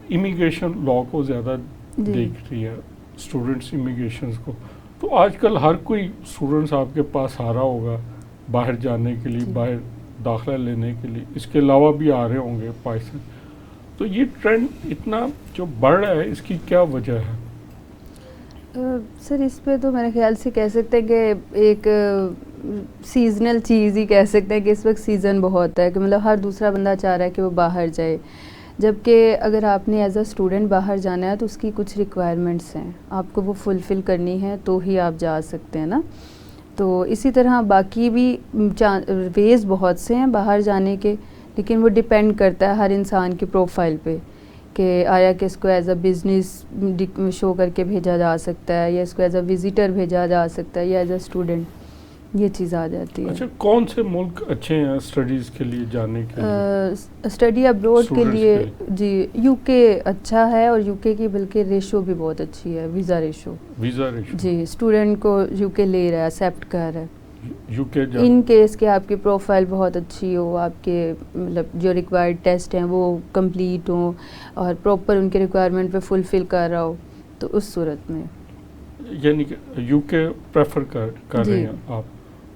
Immigration law को ज़्यादा देख रही है, स्टूडेंट्स इमिग्रेशन को, तो आजकल हर कोई स्टूडेंट्स आपके पास आ रहा होगा बाहर जाने के लिए, बाहर दाखिला लेने के लिए, इसके अलावा भी आ रहे होंगे पाकिस्तान। तो ये ट्रेंड इतना जो बढ़ रहा है, इसकी क्या वजह है? सर इस पे तो मेरे ख्याल से कह सकते हैं कि एक सीजनल चीज़ ही कह सकते हैं कि इस वक्त सीज़न बहुत है कि मतलब हर दूसरा बंदा चाह रहा है कि वो बाहर जाए, जबकि अगर आपने एज अ स्टूडेंट बाहर जाना है तो उसकी कुछ रिक्वायरमेंट्स हैं, आपको वो फुलफ़िल करनी है तो ही आप जा सकते हैं ना। तो इसी तरह बाकी भी वेज़ बहुत से हैं बाहर जाने के, लेकिन वो डिपेंड करता है हर इंसान की प्रोफाइल पे कि आया कि इसको एज अ बिज़नेस शो करके भेजा जा सकता है या इसको एज अ विज़िटर भेजा जा सकता है या एज अ स्टूडेंट, ये चीज़ आ जाती है। अच्छा, कौन से मुल्क अच्छे हैं स्टडीज़ के लिए जाने के लिए? स्टडी अब्रॉड के लिए जी यूके अच्छा है, और यूके की बल्कि रेशो भी बहुत अच्छी है, वीज़ा रेशो जी, स्टूडेंट को यूके ले रहा है, एक्सेप्ट कर रहा है यूके इन केस कि आपकी प्रोफाइल बहुत अच्छी हो, आपके मतलब जो रिक्वायर्ड टेस्ट हैं वो कंप्लीट हो और प्रॉपर उनके रिक्वायरमेंट पे फुलफ़िल कर रहा हो, तो उस सूरत में यानी कि यूके प्रेफर कर रहे हैं आप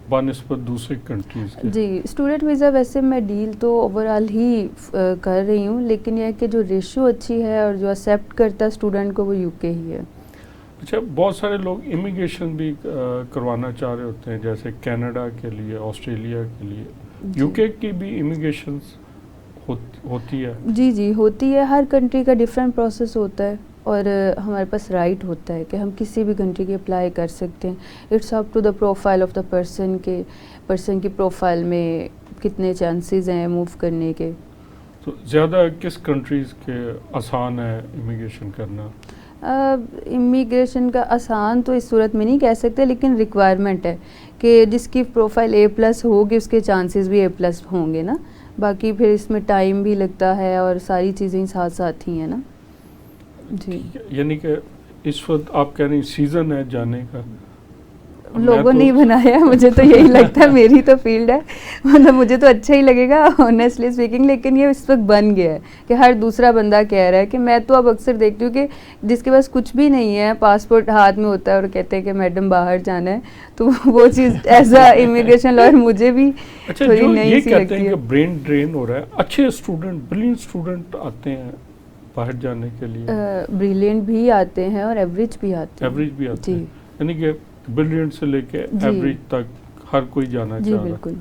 बनस्बत दूसरे कंट्रीज़ के? जी, स्टूडेंट वीज़ा वैसे मैं डील तो ओवरऑल ही कर रही हूँ, लेकिन यह कि जो रेशियो अच्छी है और जो एक्सेप्ट करता है स्टूडेंट को वो यूके ही है। अच्छा, बहुत सारे लोग इमिग्रेशन भी करवाना चाह रहे होते हैं, जैसे कनाडा के लिए, ऑस्ट्रेलिया के लिए, यूके की भी इमिग्रेशन होती है? जी जी होती है, हर कंट्री का डिफरेंट प्रोसेस होता है और हमारे पास राइट होता है कि हम किसी भी कंट्री की अप्लाई कर सकते हैं। It's up to the profile of the person की प्रोफाइल में कितने चांसेस हैं मूव करने के। तो ज़्यादा किस कंट्रीज़ के आसान है इमिग्रेशन करना? इमिग्रेशन का आसान तो इस सूरत में नहीं कह सकते, लेकिन रिक्वायरमेंट है कि जिसकी प्रोफाइल A+ होगी उसके चांसेस भी A+ होंगे ना। बाकी फिर इसमें टाइम भी लगता है और सारी चीज़ें साथ साथ ही हैं ना जी। यानी कि इस वक्त आप कह रहे हैं सीज़न है जाने का? लोगों ने बनाया है, मुझे तो यही लगता है, मेरी तो फील्ड है, मतलब मुझे तो अच्छा ही लगेगा ऑनेस्टली स्पीकिंग, लेकिन ये इस वक्त बन गया है कि हर दूसरा बंदा कह रहा है कि मैं तो अब अक्सर देखती हूँ कि जिसके पास कुछ भी नहीं है, पासपोर्ट हाथ में होता है और कहते हैं कि मैडम बाहर जाना है, तो वो चीज़ एज अ इमिग्रेशन लॉयर मुझे भी थोड़ी नई सी लगती है। ब्रेन ड्रेन हो रहा है, अच्छे स्टूडेंट, ब्रिलियंट स्टूडेंट आते हैं बाहर जाने के लिए? ब्रिलियंट भी आते हैं और एवरेज भी आते हैं। एवरेज भी आते हैं, यानी कि ब्रिलियंट से लेके एवरेज तक हर कोई जाना चाह रहा है। बिल्कुल।